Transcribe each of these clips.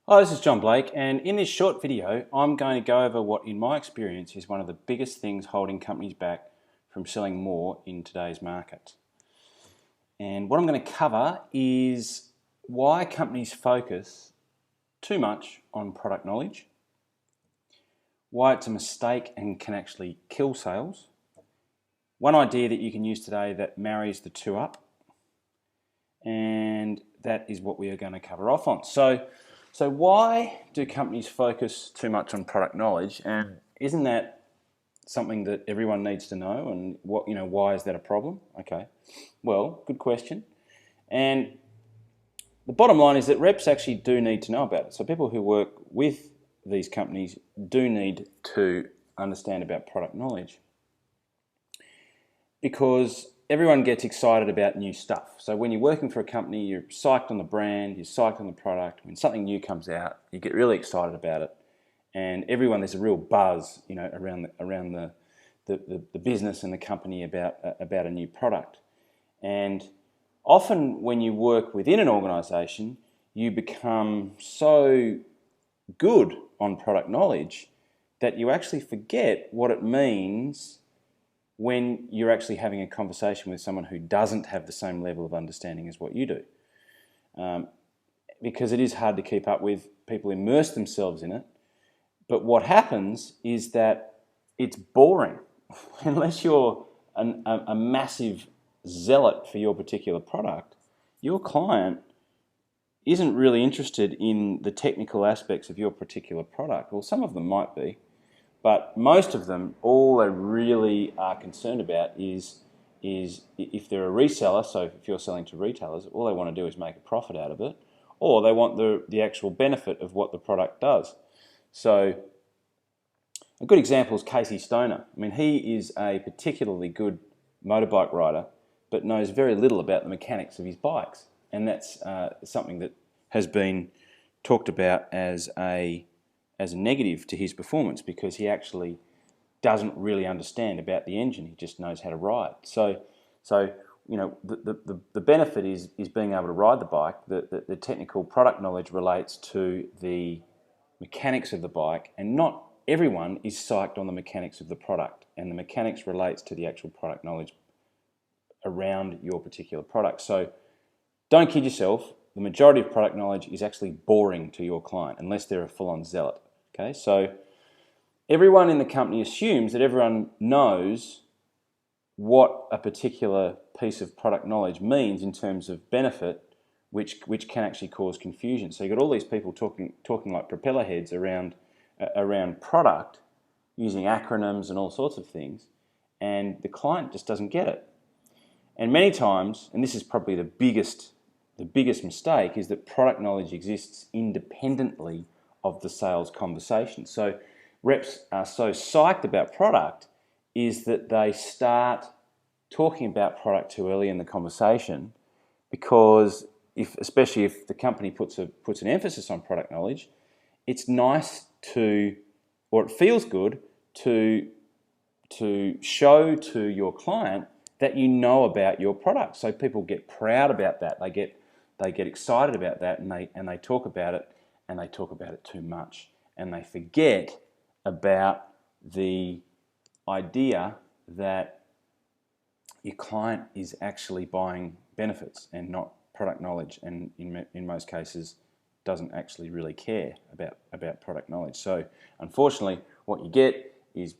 Hi, this is John Blake, and in this short video, I'm going to go over what, in my experience, is one of the biggest things holding companies back from selling more in today's market. And what I'm going to cover is why companies focus too much on product knowledge, why it's a mistake and can actually kill sales, one idea that you can use today that marries the two up, and that is what we are going to cover off on. So why do companies focus too much on product knowledge, and isn't that something that everyone needs to know? And why is that a problem? Okay, well, good question. And the bottom line is that reps actually do need to know about it. So people who work with these companies do need to understand about product knowledge, because everyone gets excited about new stuff. So when you're working for a company, you're psyched on the brand, you're psyched on the product. When something new comes out, you get really excited about it. And there's a real buzz, around the business and the company about a new product. And often when you work within an organization, you become so good on product knowledge that you actually forget what it means when you're actually having a conversation with someone who doesn't have the same level of understanding as what you do. Because it is hard to keep up with, people immerse themselves in it, but what happens is that it's boring. Unless you're a massive zealot for your particular product, your client isn't really interested in the technical aspects of your particular product. Well, some of them might be, but most of them, all they really are concerned about is if they're a reseller, so if you're selling to retailers, all they want to do is make a profit out of it, or they want the actual benefit of what the product does. So a good example is Casey Stoner. I mean, he is a particularly good motorbike rider, but knows very little about the mechanics of his bikes. And that's something that has been talked about as a negative to his performance, because he actually doesn't really understand about the engine. He just knows how to ride. So the benefit is being able to ride the bike. The technical product knowledge relates to the mechanics of the bike, and not everyone is psyched on the mechanics of the product, and the mechanics relates to the actual product knowledge around your particular product. So don't kid yourself, the majority of product knowledge is actually boring to your client unless they're a full-on zealot. Okay, so everyone in the company assumes that everyone knows what a particular piece of product knowledge means in terms of benefit, which can actually cause confusion. So you've got all these people talking like propeller heads around product, using acronyms and all sorts of things, and the client just doesn't get it. And many times, and this is probably the biggest mistake, is that product knowledge exists independently of the sales conversation. So reps are so psyched about product is that they start talking about product too early in the conversation, because especially if the company puts an emphasis on product knowledge, it's nice to, or it feels good to show to your client that you know about your product. So people get proud about that. They get excited about that, and they talk about it, and they talk about it too much, and they forget about the idea that your client is actually buying benefits and not product knowledge, and in most cases doesn't actually really care about product knowledge. So unfortunately, what you get is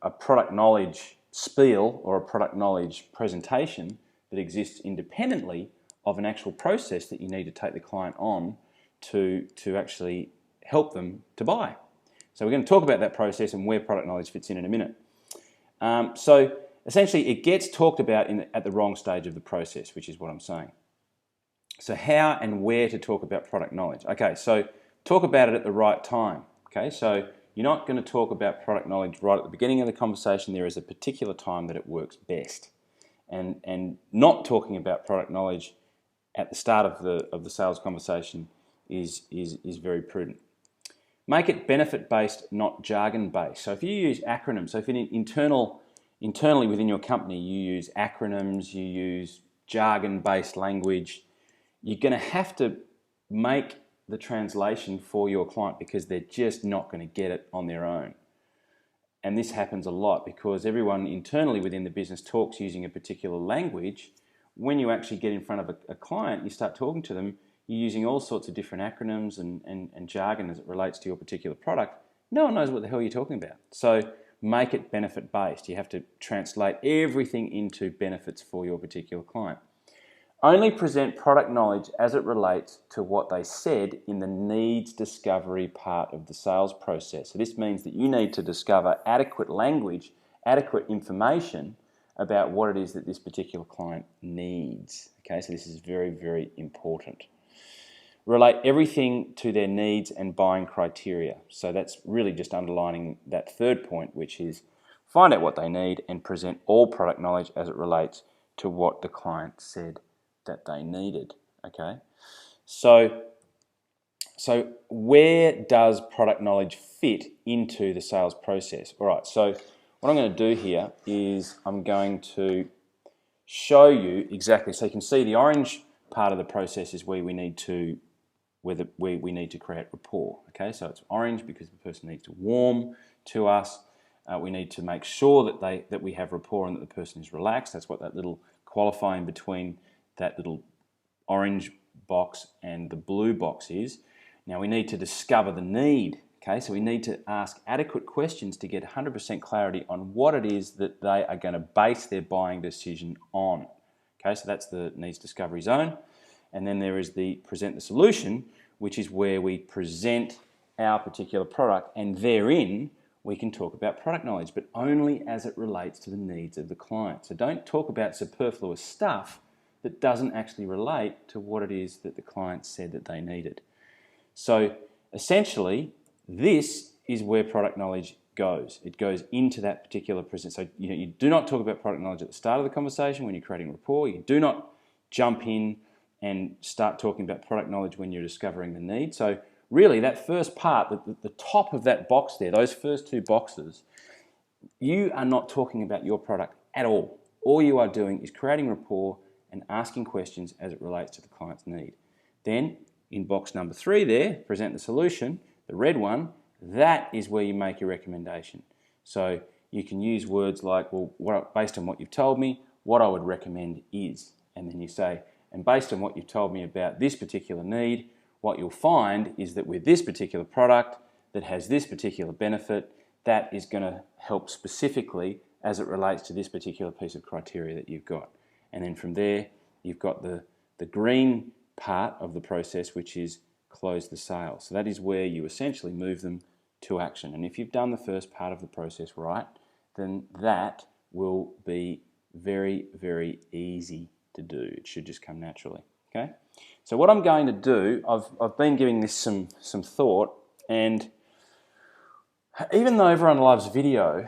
a product knowledge spiel or a product knowledge presentation that exists independently of an actual process that you need to take the client on to actually help them to buy. So we're going to talk about that process and where product knowledge fits in a minute. So essentially it gets talked about at the wrong stage of the process, which is what I'm saying. So how and where to talk about product knowledge? Okay, so talk about it at the right time. Okay, so you're not going to talk about product knowledge right at the beginning of the conversation. There is a particular time that it works best. And not talking about product knowledge at the start of the sales conversation is very prudent. Make it benefit-based, not jargon-based. So if you use acronyms, so if internally within your company you use acronyms, you use jargon-based language, you're going to have to make the translation for your client because they're just not going to get it on their own. And this happens a lot because everyone internally within the business talks using a particular language. When you actually get in front of a client, you start talking to them, you're using all sorts of different acronyms and jargon as it relates to your particular product. No one knows what the hell you're talking about. So make it benefit based. You have to translate everything into benefits for your particular client. Only present product knowledge as it relates to what they said in the needs discovery part of the sales process. So this means that you need to discover adequate language, adequate information about what it is that this particular client needs. Okay, so this is very, very important. Relate everything to their needs and buying criteria. So that's really just underlining that third point, which is find out what they need and present all product knowledge as it relates to what the client said that they needed. Okay, so where does product knowledge fit into the sales process? All right, so what I'm going to do here is I'm going to show you exactly, so you can see the orange part of the process is where we need to we need to create rapport. Okay, so it's orange because the person needs to warm to us. We need to make sure that we have rapport and that the person is relaxed. That's what that little qualifying between that little orange box and the blue box is. Now we need to discover the need. Okay, so we need to ask adequate questions to get 100% clarity on what it is that they are going to base their buying decision on. Okay, so that's the needs discovery zone. And then there is the present the solution, which is where we present our particular product, and therein we can talk about product knowledge, but only as it relates to the needs of the client. So don't talk about superfluous stuff that doesn't actually relate to what it is that the client said that they needed. So essentially, this is where product knowledge goes. It goes into that particular present. So you do not talk about product knowledge at the start of the conversation when you're creating rapport. You do not jump in and start talking about product knowledge when you're discovering the need. So really that first part, the top of that box there, those first two boxes, you are not talking about your product at all. All you are doing is creating rapport and asking questions as it relates to the client's need. Then in box number 3 there, present the solution, the red one, that is where you make your recommendation. So you can use words like, well, based on what you've told me, what I would recommend is, and then you say, and based on what you've told me about this particular need, what you'll find is that with this particular product that has this particular benefit, that is going to help specifically as it relates to this particular piece of criteria that you've got. And then from there, you've got the green part of the process, which is close the sale. So that is where you essentially move them to action. And if you've done the first part of the process right, then that will be very, very easy to do. It should just come naturally. Okay. So what I'm going to do, I've been giving this some thought, and even though everyone loves video,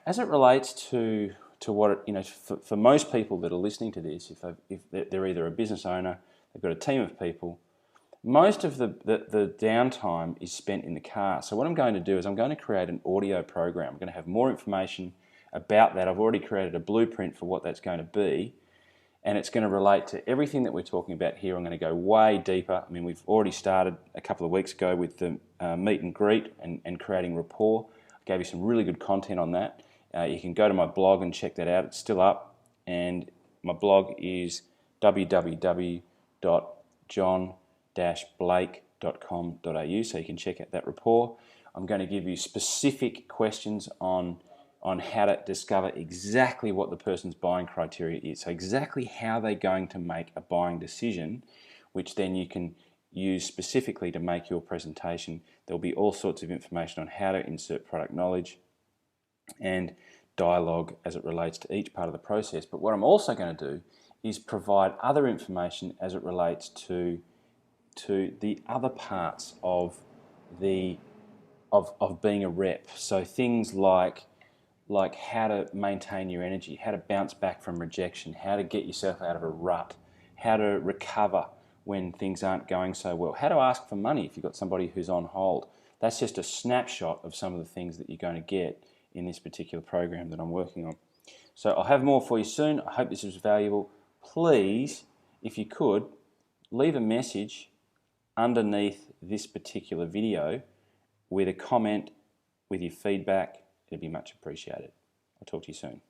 as it relates to what it, for most people that are listening to this, if they're either a business owner, they've got a team of people, most of the downtime is spent in the car. So what I'm going to do is I'm going to create an audio program. I'm going to have more information about that. I've already created a blueprint for what that's going to be, and it's going to relate to everything that we're talking about here. I'm going to go way deeper. I mean, we've already started a couple of weeks ago with the meet and greet and creating rapport. I gave you some really good content on that. You can go to my blog and check that out. It's still up, and my blog is www.john-blake.com.au, so you can check out that rapport. I'm going to give you specific questions on how to discover exactly what the person's buying criteria is. So exactly how they're going to make a buying decision, which then you can use specifically to make your presentation. There'll be all sorts of information on how to insert product knowledge and dialogue as it relates to each part of the process. But what I'm also going to do is provide other information as it relates to the other parts of being a rep. So things like how to maintain your energy, how to bounce back from rejection, how to get yourself out of a rut, how to recover when things aren't going so well, how to ask for money if you've got somebody who's on hold. That's just a snapshot of some of the things that you're going to get in this particular program that I'm working on. So I'll have more for you soon. I hope this was valuable. Please, if you could, leave a message underneath this particular video with a comment, with your feedback. It'd be much appreciated. I'll talk to you soon.